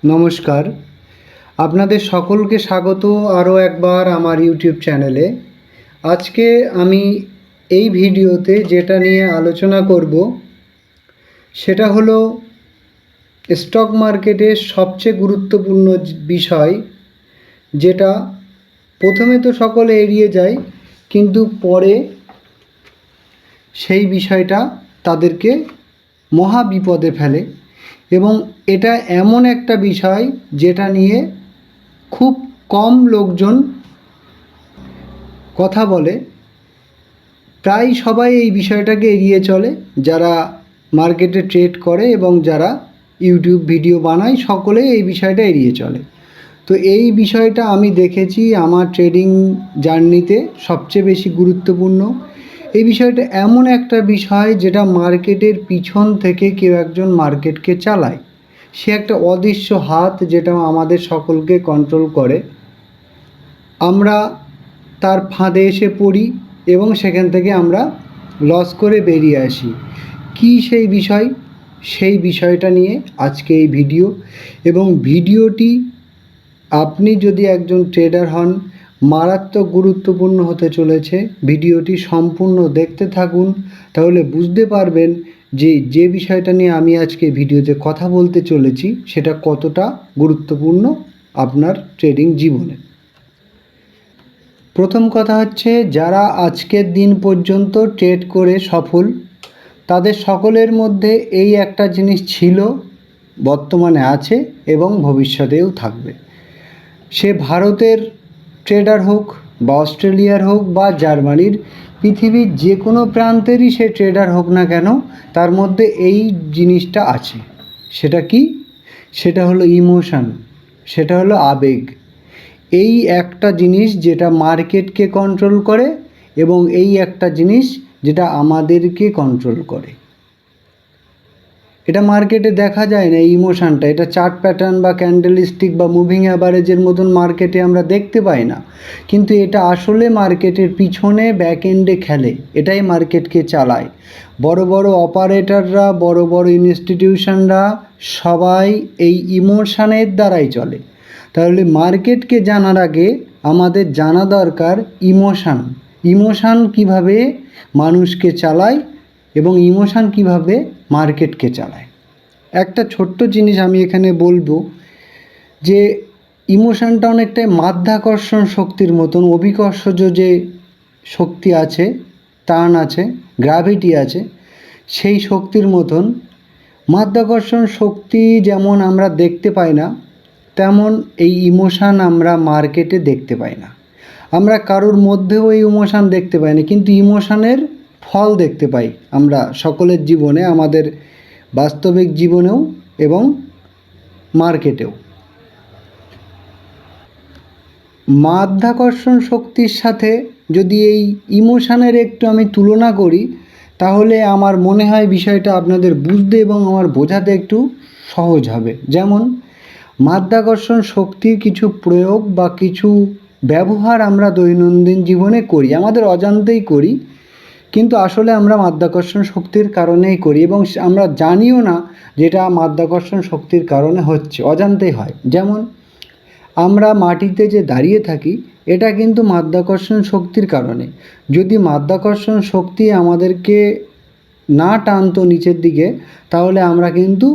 নমস্কার, আপনাদের সকলকে স্বাগত আরও একবার আমার ইউটিউব চ্যানেলে। আজকে আমি এই ভিডিওতে যেটা নিয়ে আলোচনা করব সেটা হলো স্টক মার্কেটের সবচেয়ে গুরুত্বপূর্ণ বিষয়, যেটা প্রথমে তো সকলে এড়িয়ে যায়, কিন্তু পরে সেই বিষয়টা তাদেরকে মহা বিপদে ফেলে। এবং এটা এমন একটা বিষয় যেটা নিয়ে খুব কম লোকজন কথা বলে। প্রায় সবাই এই বিষয়টাকে এড়িয়ে চলে, যারা মার্কেটে ট্রেড করে এবং যারা ইউটিউব ভিডিও বানায়, সকলেই এই বিষয়টা এড়িয়ে চলে। তো এই বিষয়টা আমি দেখেছি আমার ট্রেডিং জার্নিতে সবচেয়ে বেশি গুরুত্বপূর্ণ। এই বিষয়টা এমন একটা বিষয় যেটা মার্কেটের পিছন থেকে কেউ একজন মার্কেটকে চালায়। সে একটা অদৃশ্য হাত যেটা আমাদের সকলকে কন্ট্রোল করে। আমরা তার ফাঁদে এসে পড়ি এবং সেখান থেকে আমরা লস করে বেরিয়ে আসি। কী সেই বিষয়? সেই বিষয়টা নিয়ে আজকে এই ভিডিও। এবং ভিডিওটি আপনি যদি একজন ট্রেডার হন, মারাত্মক গুরুত্বপূর্ণ হতে চলেছে। ভিডিওটি সম্পূর্ণ দেখতে থাকুন, তাহলে বুঝতে পারবেন যে বিষয়টা নিয়ে আমি আজকে ভিডিওতে কথা বলতে চলেছি সেটা কতটা গুরুত্বপূর্ণ আপনার ট্রেডিং জীবনে। প্রথম কথা হচ্ছে, যারা আজকের দিন পর্যন্ত ট্রেড করে সফল, তাদের সকলের মধ্যে এই একটা জিনিস ছিল, বর্তমানে আছে এবং ভবিষ্যতেও থাকবে। সে ভারতের ট্রেডার হোক বা অস্ট্রেলিয়ার হোক বা জার্মানির, পৃথিবীর যে কোনো প্রান্তেরই সে ট্রেডার হোক না কেন, তার মধ্যে এই জিনিসটা আছে। সেটা কি? সেটা হলো ইমোশান, সেটা হলো আবেগ। এই একটা জিনিস যেটা মার্কেটকে কন্ট্রোল করে এবং এই একটা জিনিস যেটা আমাদেরকে কন্ট্রোল করে। এটা মার্কেটে দেখা যায় না, এই ইমোশানটা। এটা চার্ট প্যাটার্ন বা ক্যান্ডেল স্টিক বা মুভিং অ্যাভারেজের মতন মার্কেটে আমরা দেখতে পাই না, কিন্তু এটা আসলে মার্কেটের পিছনে ব্যাক এন্ডে খেলে। এটাই মার্কেটকে চালায়। বড় বড় অপারেটররা, বড় বড় ইনস্টিটিউশনরা সবাই এই ইমোশানের দ্বারাই চলে। তাহলে মার্কেটকে জানার আগে আমাদের জানা দরকার ইমোশান কীভাবে মানুষকে চালায় এবং ইমোশান কীভাবে মার্কেটকে চালায়। একটা ছোট্ট জিনিস আমি এখানে বলবো, যে ইমোশানটা অনেকটাই মাধ্যাকর্ষণ শক্তির মতন। অভিকর্ষজ যে শক্তি আছে, টান আছে, গ্র্যাভিটি আছে, সেই শক্তির মতন মাধ্যাকর্ষণ শক্তি যেমন আমরা দেখতে পাই না, তেমন এই ইমোশান আমরা মার্কেটে দেখতে পাই না। আমরা কারোর মধ্যেও এই ইমোশান দেখতে পাই না, কিন্তু ইমোশানের ফল দেখতে পাই আমরা সকলের জীবনে, আমাদের বাস্তবিক জীবনেও এবং মার্কেটেও। মাধ্যাকর্ষণ শক্তির সাথে যদি এই ইমোশানের একটু আমি তুলনা করি, তাহলে আমার মনে হয় বিষয়টা আপনাদের বুঝতে এবং আমার বোঝাতে একটু সহজ হবে। যেমন মাধ্যাকর্ষণ শক্তির কিছু প্রয়োগ বা কিছু ব্যবহার আমরা দৈনন্দিন জীবনে করি, আমাদের অজান্তেই করি, কিন্তু আসলে আমরা মাধ্যাকর্ষণ শক্তির কারণেই করি এবং আমরা জানিও না যেটা মাধ্যাকর্ষণ শক্তির কারণে হচ্ছে, অজান্তেই হয়। যেমন আমরা মাটিতে যে দাঁড়িয়ে থাকি, এটা কিন্তু মাধ্যাকর্ষণ শক্তির কারণে। যদি মাধ্যাকর্ষণ শক্তি আমাদেরকে না টানতো নিচের দিকে, তাহলে আমরা কিন্তু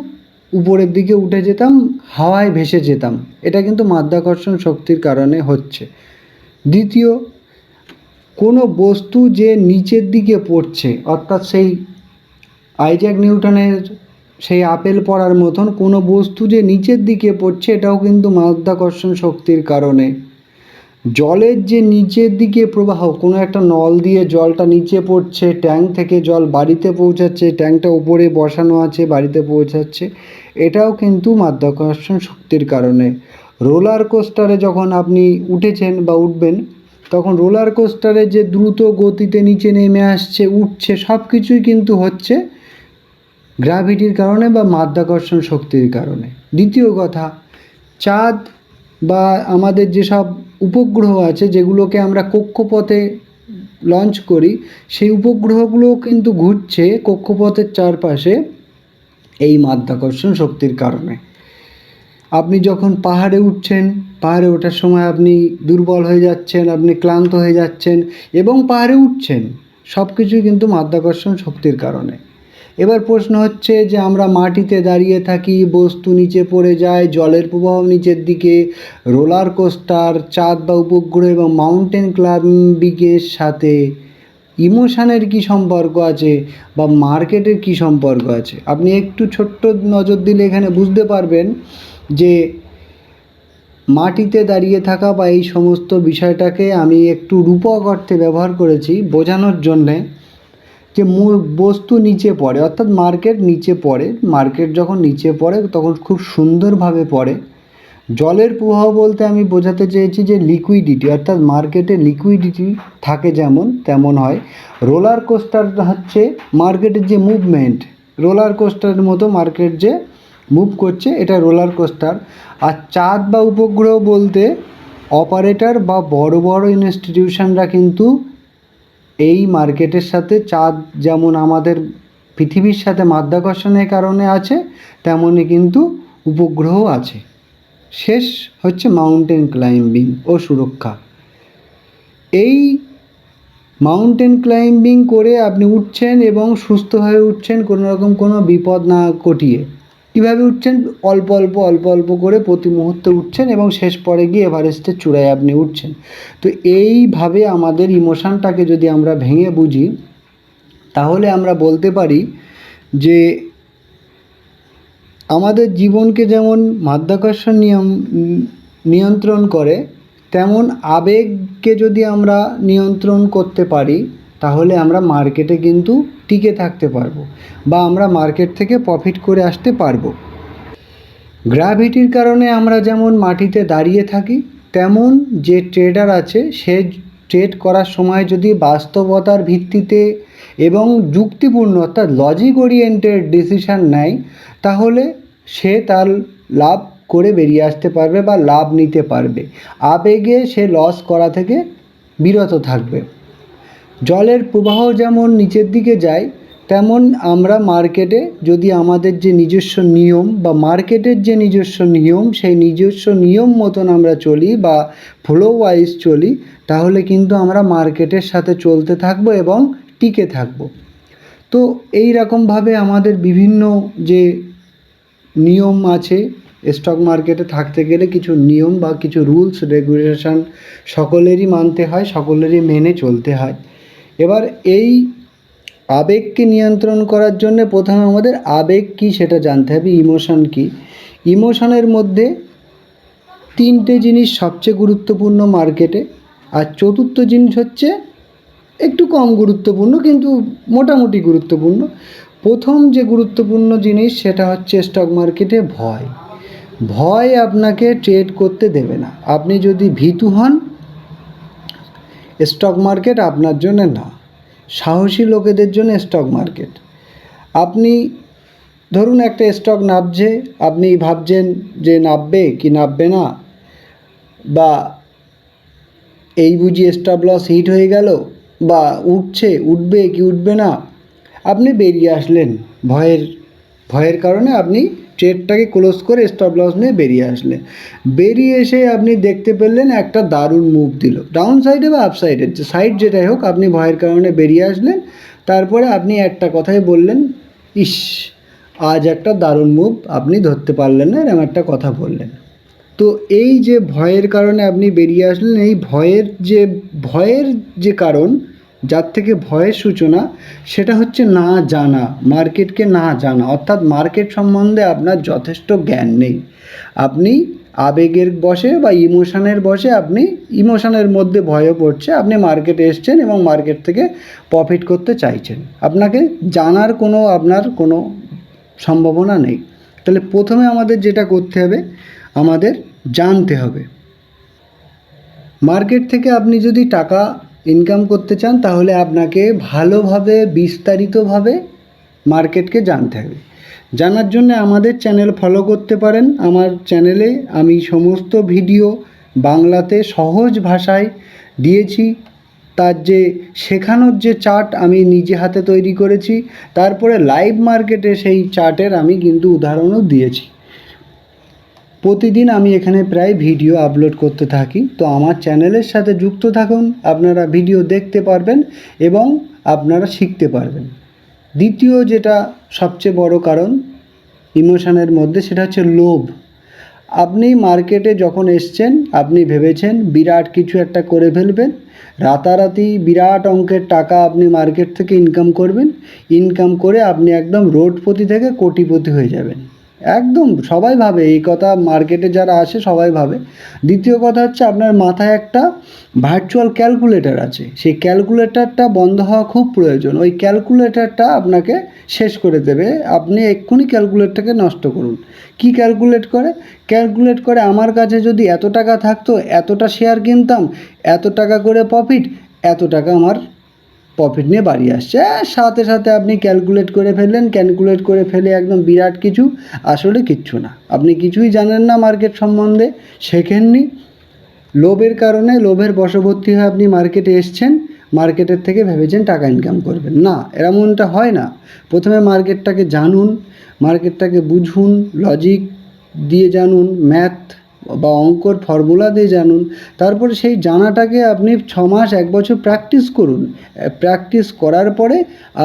উপরের দিকে উঠে যেতাম, হাওয়ায় ভেসে যেতাম। এটা কিন্তু মাধ্যাকর্ষণ শক্তির কারণে হচ্ছে। দ্বিতীয়, কোনো বস্তু যে নিচের দিকে পড়ছে, অর্থাৎ সেই আইজ্যাক নিউটনের সেই আপেল পড়ার মতন কোনো বস্তু যে নিচের দিকে পড়ছে, এটাও কিন্তু মাধ্যাকর্ষণ শক্তির কারণে। জলের যে নিচের দিকে প্রবাহ, কোনো একটা নল দিয়ে জলটা নিচে পড়ছে, ট্যাঙ্ক থেকে জল বাড়িতে পৌঁছাচ্ছে, ট্যাঙ্কটা উপরে বসানো আছে, বাড়িতে পৌঁছাচ্ছে, এটাও কিন্তু মাধ্যাকর্ষণ শক্তির কারণে। রোলার কোস্টারে যখন আপনি উঠেছেন বা উঠবেন, তখন রোলার কোস্টারে যে দ্রুত গতিতে নিচে নেমে আসছে, উঠছে, সব কিছুই কিন্তু হচ্ছে গ্র্যাভিটির কারণে বা মাধ্যাকর্ষণ শক্তির কারণে। দ্বিতীয় কথা, চাঁদ বা আমাদের যেসব উপগ্রহ আছে, যেগুলোকে আমরা কক্ষপথে লঞ্চ করি, সেই উপগ্রহগুলোও কিন্তু ঘুরছে কক্ষপথের চারপাশে এই মাধ্যাকর্ষণ শক্তির কারণে। আপনি যখন পাহাড়ে উঠছেন, পাহাড়ে ওঠার সময় আপনি দুর্বল হয়ে যাচ্ছেন, আপনি ক্লান্ত হয়ে যাচ্ছেন এবং পাহাড়ে উঠছেন, সব কিছুই কিন্তু মাধ্যাকর্ষণ শক্তির কারণে। এবার প্রশ্ন হচ্ছে যে আমরা মাটিতে দাঁড়িয়ে থাকি, বস্তু নিচে পড়ে যায়, জলের প্রবাহ নিচের দিকে, রোলার কোস্টার, চাঁদ বা উপগ্রহ এবং মাউন্টেন ক্লাইম্বিংয়ের সাথে ইমোশানের কী সম্পর্ক আছে বা মার্কেটের কী সম্পর্ক আছে। আপনি একটু ছোট্ট নজর দিলে এখানে বুঝতে পারবেন যে মাটিতে দাঁড়িয়ে থাকা বা এই সমস্ত বিষয়টাকে আমি একটু রূপক অর্থে ব্যবহার করেছি বোঝানোর জন্যে যে বস্তু নিচে পড়ে, অর্থাৎ মার্কেট নিচে পড়ে। মার্কেট যখন নিচে পড়ে তখন খুব সুন্দরভাবে পড়ে। জলের প্রবাহ বলতে আমি বোঝাতে চেয়েছি যে লিকুইডিটি, অর্থাৎ মার্কেটে লিকুইডিটি থাকে যেমন তেমন হয়। রোলার কোস্টার হচ্ছে মার্কেটের যে মুভমেন্ট, রোলার কোস্টারের মতো মার্কেট যে মুভ করছে, এটা রোলার কোস্টার। আর চাঁদ বা উপগ্রহ বলতে অপারেটর বা বড় বড় ইনস্টিটিউশনরা কিন্তু এই মার্কেটের সাথে, চাঁদ যেমন আমাদের পৃথিবীর সাথে মাধ্যাকর্ষণের কারণে আছে, তেমনই কিন্তু উপগ্রহ আছে। শেষ হচ্ছে মাউন্টেন ক্লাইম্বিং ও সুরক্ষা। এই মাউন্টেন ক্লাইম্বিং করে আপনি উঠছেন এবং সুস্থভাবে উঠছেন, কোনো রকম কোনো বিপদ না ঘটিয়ে। কীভাবে উঠছেন? অল্প অল্প অল্প অল্প করে প্রতি মুহূর্তে উঠছেন এবং শেষ পরে গিয়ে এভারেস্টের চূড়ায় আপনি উঠছেন। তো এইভাবে আমাদের ইমোশানটাকে যদি আমরা ভেঙে বুঝি, তাহলে আমরা বলতে পারি যে আমাদের জীবনকে যেমন মাধ্যাকর্ষণ নিয়ন্ত্রণ করে, তেমন আবেগকে যদি আমরা নিয়ন্ত্রণ করতে পারি, তাহলে আমরা মার্কেটে কিন্তু টিকে থাকতে পারবো বা আমরা মার্কেট থেকে প্রফিট করে আসতে পারবো। গ্র্যাভিটির কারণে আমরা যেমন মাটিতে দাঁড়িয়ে থাকি, তেমন যে ট্রেডার আছে সে ট্রেড করার সময় যদি বাস্তবতার ভিত্তিতে এবং যুক্তিপূর্ণ অর্থাৎ লজিক ওরিয়েন্টেড ডিসিশান নেয়, তাহলে সে তার লাভ করে বেরিয়ে আসতে পারবে বা লাভ নিতে পারবে। আবেগে সে লস করা থেকে বিরত থাকবে। জলের প্রবাহ যেমন নিচের দিকে যায়, তেমন আমরা মার্কেটে যদি আমাদের যে নিজস্ব নিয়ম বা মার্কেটের যে নিজস্ব নিয়ম, সেই নিজস্ব নিয়ম মতন আমরা চলি বা ফ্লো ওয়াইজ চলি, তাহলে কিন্তু আমরা মার্কেটের সাথে চলতে থাকবো এবং টিকে থাকবো। তো এই রকমভাবে আমাদের বিভিন্ন যে নিয়ম আছে, স্টক মার্কেটে থাকতে গেলে কিছু নিয়ম বা কিছু রুলস রেগুলেশন সকলেরই মানতে হয়, সকলেরই মেনে চলতে হয়। এবার এই আবেগকে নিয়ন্ত্রণ করার জন্য প্রথমে আমাদের আবেগ কী সেটা জানতে হবে, ইমোশন কী। ইমোশনের মধ্যে তিনটে জিনিস সবচেয়ে গুরুত্বপূর্ণ মার্কেটে, আর চতুর্থ জিনিস হচ্ছে একটু কম গুরুত্বপূর্ণ কিন্তু মোটামুটি গুরুত্বপূর্ণ। প্রথম যে গুরুত্বপূর্ণ জিনিস সেটা হচ্ছে স্টক মার্কেটে ভয়। ভয় আপনাকে ট্রেড করতে দেবে না। আপনি যদি ভীতু হন, স্টক মার্কেট আপনার জন্য না। সাহসী লোকেদের জন্য স্টক মার্কেট। আপনি ধরুন একটা স্টক নামছে, আপনি ভাবছেন যে নামবে কি নামবে না, বা এই বুঝি স্টপ লস হিট হয়ে গেল, বা উঠবে কি উঠবে না, আপনি বেরিয়ে আসলেন ভয়ের কারণে আপনি ট্রেডটাকে ক্লোজ করে স্টপ লস নিয়ে বেরিয়ে আসলেন। বেরিয়ে এসে আপনি দেখতে পেলেন একটা দারুণ মুভ দিল, ডাউন সাইডে বা আপ সাইডের যে সাইড যেটাই হোক, আপনি ভয়ের কারণে বেরিয়ে আসলেন। তারপরে আপনি একটা কথাই বললেন, ইস আজ একটা দারুণ মুভ আপনি ধরতে পারলেন না, এরকম একটা কথা বললেন। তো এই যে ভয়ের কারণে আপনি বেরিয়ে আসলেন, এই ভয়ের যে কারণ, যার থেকে ভয়ের সূচনা, সেটা হচ্ছে না জানা, মার্কেটকে না জানা, অর্থাৎ মার্কেট সম্বন্ধে আপনার যথেষ্ট জ্ঞান নেই। আপনি আবেগের বশে বা ইমোশনের বশে, আপনি ইমোশনের মধ্যে ভয়ে পড়ছে, আপনি মার্কেটে এসছেন এবং মার্কেট থেকে প্রফিট করতে চাইছেন, আপনাকে জানার আপনার কোনো সম্ভাবনা নেই। তাহলে প্রথমে আমাদের যেটা করতে হবে, আমাদের জানতে হবে। মার্কেট থেকে আপনি যদি টাকা ইনকাম করতে চান, তাহলে আপনাকে ভালোভাবে বিস্তারিতভাবে মার্কেটকে জানতে হবে। জানার জন্য আমাদের চ্যানেল ফলো করতে পারেন। আমার চ্যানেলে আমি সমস্ত ভিডিও বাংলাতে সহজ ভাষায় দিয়েছি। তার যে শেখানোর যে চার্ট আমি নিজে হাতে তৈরি করেছি, তারপরে লাইভ মার্কেটে সেই চার্টের আমি কিন্তু উদাহরণও দিয়েছি। প্রতিদিন আমি এখানে প্রায় ভিডিও আপলোড করতে থাকি। তো আমার চ্যানেলের সাথে যুক্ত থাকুন, আপনারা ভিডিও দেখতে পারবেন এবং আপনারা শিখতে পারবেন। দ্বিতীয় যেটা সবচেয়ে বড় কারণ ইমোশনের মধ্যে, সেটা হচ্ছে লোভ। আপনি মার্কেটে যখন এসছেন, আপনি ভেবেছেন বিরাট কিছু একটা করে ফেলবেন, রাতারাতি বিরাট অঙ্কের টাকা আপনি মার্কেট থেকে ইনকাম করবেন, ইনকাম করে আপনি একদম রোডপতি থেকে কোটিপতি হয়ে যাবেন। একদম সবাই ভাবে এই কথা, মার্কেটে যারা আসে সবাই ভাবে। দ্বিতীয় কথা হচ্ছে আপনার মাথায় একটা ভার্চুয়াল ক্যালকুলেটর আছে, সেই ক্যালকুলেটরটা বন্ধ হওয়া খুব প্রয়োজন। ওই ক্যালকুলেটরটা আপনাকে শেষ করে দেবে, আপনি এক্ষুনি ক্যালকুলেটরটাকে নষ্ট করুন। কি ক্যালকুলেট করে আমার কাছে যদি এত টাকা থাকতো, এতটা শেয়ার কিনতাম, এত টাকা করে প্রফিট, এত টাকা আমার প্রফিট নিয়ে বাড়ি আসছে। সাথে সাথে আপনি ক্যালকুলেট করে ফেললেন, ক্যালকুলেট করে ফেলে একদম বিরাট কিছু, আসলে কিচ্ছু না। আপনি কিছুই জানেন না মার্কেট সম্বন্ধে, শেখেননি। লোভের কারণে, লোভের বশবর্তী হয়ে আপনি মার্কেটে এসছেন, মার্কেটের থেকে ভেবেছেন টাকা ইনকাম করবেন। না, এমনটা হয় না। প্রথমে মার্কেটটাকে জানুন, মার্কেটটাকে বুঝুন, লজিক দিয়ে জানুন, ম্যাথ বা অঙ্কর ফর্মুলা দিয়ে জানুন। তারপরে সেই জানাটাকে আপনি 6 মাস 1 বছর প্র্যাকটিস করুন। প্র্যাকটিস করার পরে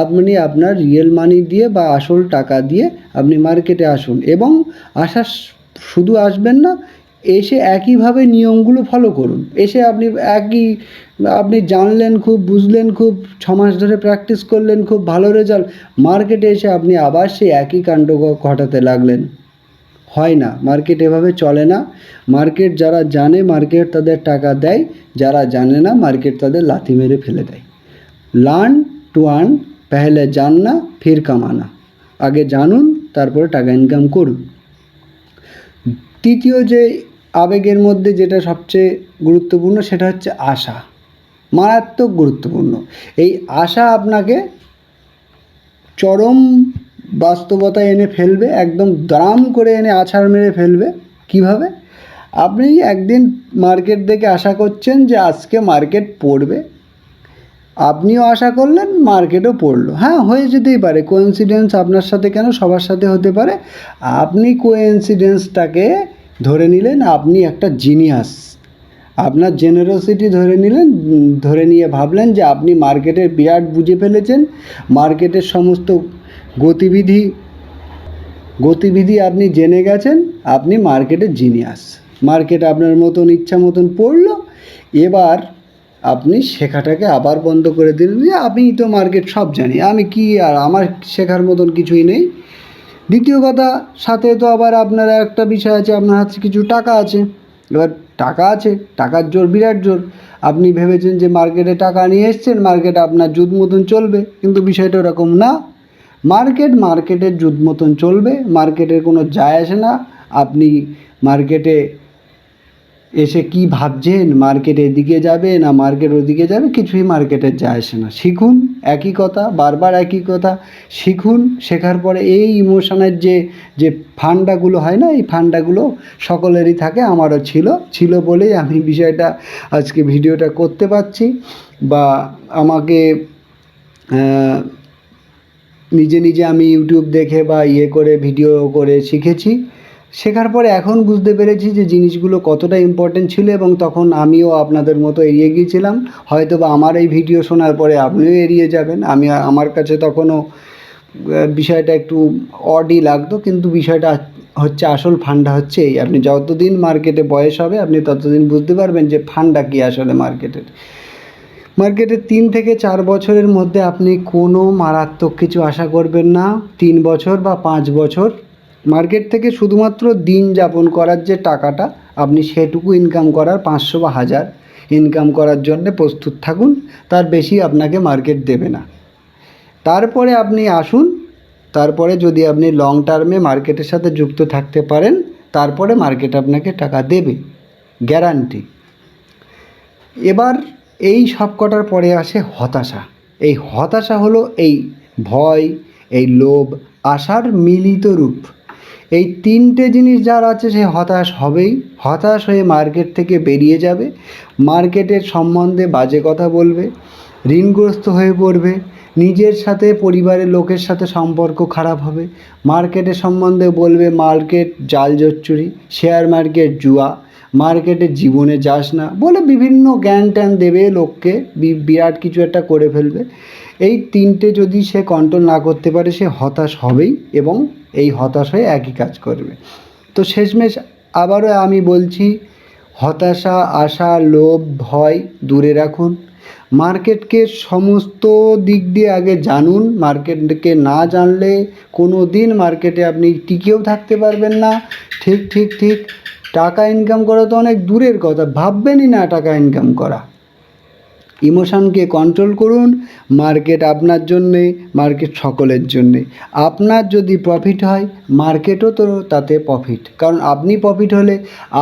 আপনি আপনার রিয়েল মানি দিয়ে বা আসল টাকা দিয়ে আপনি মার্কেটে আসুন, এবং শুধু আসবেন না, এসে একইভাবে নিয়মগুলো ফলো করুন। এসে আপনি জানলেন খুব, বুঝলেন খুব, 6 মাস ধরে প্র্যাকটিস করলেন, খুব ভালো রেজাল্ট, মার্কেটে এসে আপনি আবার সেই একই কাণ্ড ঘটাতে লাগলেন। হয় না, মার্কেট এভাবে চলে না। মার্কেট যারা জানে, মার্কেট তাদের টাকা দেয়, যারা জানে না, মার্কেট তাদের লাথি মেরে ফেলে দেয়। লার্ন টু আর্ন, পেহলে জাননা ফির কামানা। আগে জানুন, তারপরে টাকা ইনকাম করুন। তৃতীয় যে আবেগের মধ্যে যেটা সবচেয়ে গুরুত্বপূর্ণ, সেটা হচ্ছে আশা। মারাত্মক গুরুত্বপূর্ণ। এই আশা আপনাকে চরম বাস্তবতায় এনে ফেলবে, একদম দাম করে এনে আছাড় মেরে ফেলবে। কিভাবে? আপনি একদিন মার্কেট দেখে আশা করছেন যে আজকে মার্কেট পড়বে, আপনিও আশা করলেন, মার্কেটও পড়লো। হ্যাঁ, হয়ে যেতেই পারে, কোইন্সিডেন্স আপনার সাথে কেন, সবার সাথে হতে পারে। আপনি কোইন্সিডেন্সটাকে ধরে নিলেন আপনি একটা জিনিয়াস, আপনার জেনারসিটি ধরে নিয়ে ভাবলেন যে আপনি মার্কেটের বিরাট বুঝে ফেলেছেন, মার্কেটের সমস্ত গতিবিধি আপনি জেনে গেছেন, আপনি মার্কেটের জিনিয়াস। মার্কেট আপনার মতন ইচ্ছা মতন পড়লো, এবার আপনি শেখাটাকে আবার বন্ধ করে দিলেন যে আমি তো মার্কেট সব জানি, আমি কি আর, আমার শেখার মতন কিছুই নেই। দ্বিতীয় কথা, সাথে তো আবার আপনার একটা বিষয় আছে, আপনার হাতে কিছু টাকা আছে। এবার টাকা আছে, টাকার জোর, বিরাট জোর। আপনি ভেবেছেন যে মার্কেটে টাকা নিয়ে এসছেন, মার্কেট আপনার জুত মতন চলবে, কিন্তু বিষয়টা ওরকম না। মার্কেটের জুত মতন চলবে, মার্কেটের কোনো যায় আসে না। আপনি মার্কেটে এসে কি ভাবছেন, মার্কেট এদিকে যাবে না মার্কেট ওদিকে যাবে, কিছুই মার্কেটের যায় আসে না। শিখুন, একই কথা, বারবার একই কথা শিখুন। শেখার পরে এই ইমোশনের যে ফান্ডাগুলো হয় না, এই ফান্ডাগুলো সকলেরই থাকে, আমারও ছিল বলেই আমি বিষয়টা আজকে ভিডিওটা করতে পারছি, বা আমাকে নিজে আমি ইউটিউব দেখে বা করে ভিডিও করে শিখেছি। শেখার পরে এখন বুঝতে পেরেছি যে জিনিসগুলো কতটা ইম্পর্টেন্ট ছিল, এবং তখন আমিও আপনাদের মতো এড়িয়ে গিয়েছিলাম। হয়তো বা আমার এই ভিডিও শোনার পরে আপনিও এড়িয়ে যাবেন। আমার কাছে তখনও বিষয়টা একটু অডই লাগতো, কিন্তু বিষয়টা হচ্ছে, আসল ফান্ডা হচ্ছে এই, আপনি যতদিন মার্কেটে বয়স হবে আপনি ততদিন বুঝতে পারবেন যে ফান্ডা কী আসলে মার্কেটের 3 থেকে 4 বছরের মধ্যে আপনি কোনো মারাত্মক কিছু আশা করবেন না। 3 বছর বা 5 বছর মার্কেট থেকে শুধুমাত্র দিন যাপন করার যে টাকাটা, আপনি সেটুকু ইনকাম করার 500 বা 1000 ইনকাম করার জন্য প্রস্তুত থাকুন, তার বেশি আপনাকে মার্কেট দেবে না। তারপরে আপনি আসুন, তারপরে যদি আপনি লং টার্মে মার্কেটের সাথে যুক্ত থাকতে পারেন, তারপরে মার্কেট আপনাকে টাকা দেবে, গ্যারান্টি। এবার এই সব কটার পরে আসে হতাশা। এই হতাশা হলো এই ভয়, এই লোভ, আশার মিলিত রূপ। এই 3টে জিনিস যার আছে, সে হতাশ হবেই। হতাশ হয়ে মার্কেট থেকে বেরিয়ে যাবে, মার্কেটের সম্বন্ধে বাজে কথা বলবে, ঋণগ্রস্ত হয়ে পড়বে, নিজের সাথে পরিবারের লোকের সাথে সম্পর্ক খারাপ হবে, মার্কেটের সম্বন্ধে বলবে মার্কেট জাল জচ্চুরি, শেয়ার মার্কেট জুয়া, মার্কেটে জীবনে যাস না বলে বিভিন্ন জ্ঞান ট্যান দেবে লোককে, বিরাট কিছু একটা করে ফেলবে। এই তিনটে যদি সে কন্ট্রোল না করতে পারে সে হতাশ হবেই এবং এই হতাশ হয়ে একই কাজ করবে। তো শেষমেশ আবারও আমি বলছি, হতাশা, আশা, লোভ, ভয় দূরে রাখুন। মার্কেটকে সমস্ত দিক দিয়ে আগে জানুন। মার্কেটকে না জানলে কোনো দিন মার্কেটে আপনি টিকেও থাকতে পারবেন না। ঠিক ঠিক ঠিক, টাকা ইনকাম করা তো অনেক দূরের কথা, ভাববেনই না টাকা ইনকাম করা। ইমোশনকে কন্ট্রোল করুন। মার্কেট আপনার জন্যে, মার্কেট সকলের জন্যে। আপনার যদি প্রফিট হয় মার্কেটও তো তাতে প্রফিট, কারণ আপনি প্রফিট হলে,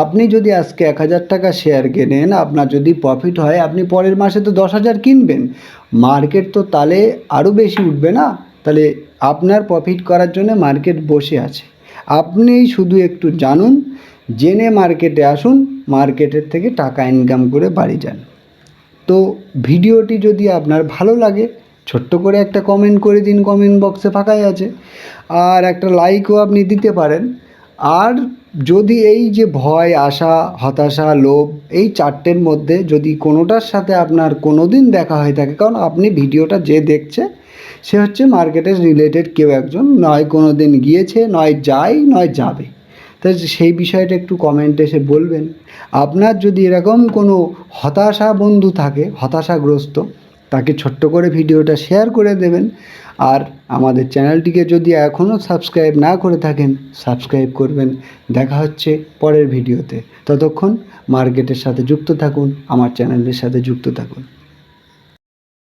আপনি যদি আজকে 1000 টাকা শেয়ার কেনেন, আপনার যদি প্রফিট হয় আপনি পরের মাসে তো 10,000 কিনবেন, মার্কেট তো তাহলে আরও বেশি উঠবে না? তাহলে আপনার প্রফিট করার জন্য মার্কেট বসে আছে। আপনি শুধু একটু জানুন, জেনে মার্কেটে আসুন, মার্কেটের থেকে টাকা ইনকাম করে বাড়ি যান। তো ভিডিওটি যদি আপনার ভালো লাগে ছোট্ট করে একটা কমেন্ট করে দিন, কমেন্ট বক্সে ফাঁকাই আছে, আর একটা লাইকও আপনি দিতে পারেন। আর যদি এই যে ভয়, আশা, হতাশা, লোভ, এই চারটের মধ্যে যদি কোনোটার সাথে আপনার কোনো দিন দেখা হয়ে থাকে, কারণ আপনি ভিডিওটা যে দেখছে সে হচ্ছে মার্কেটের রিলেটেড কেউ একজন, নয় কোনো দিন গিয়েছে, নয় যায়, নয় যাবে, তাই সেই বিষয়টা একটু কমেন্টে এসে বলবেন। আপনার যদি এরকম কোনো হতাশা বন্ধু থাকে, হতাশাগ্রস্ত, তাকে ছোট্ট করে ভিডিওটা শেয়ার করে দেবেন। আর আমাদের চ্যানেলটিকে যদি এখনও সাবস্ক্রাইব না করে থাকেন সাবস্ক্রাইব করবেন। দেখা হচ্ছে পরের ভিডিওতে। ততক্ষণ মার্কেটের সাথে যুক্ত থাকুন, আমার চ্যানেলের সাথে যুক্ত থাকুন।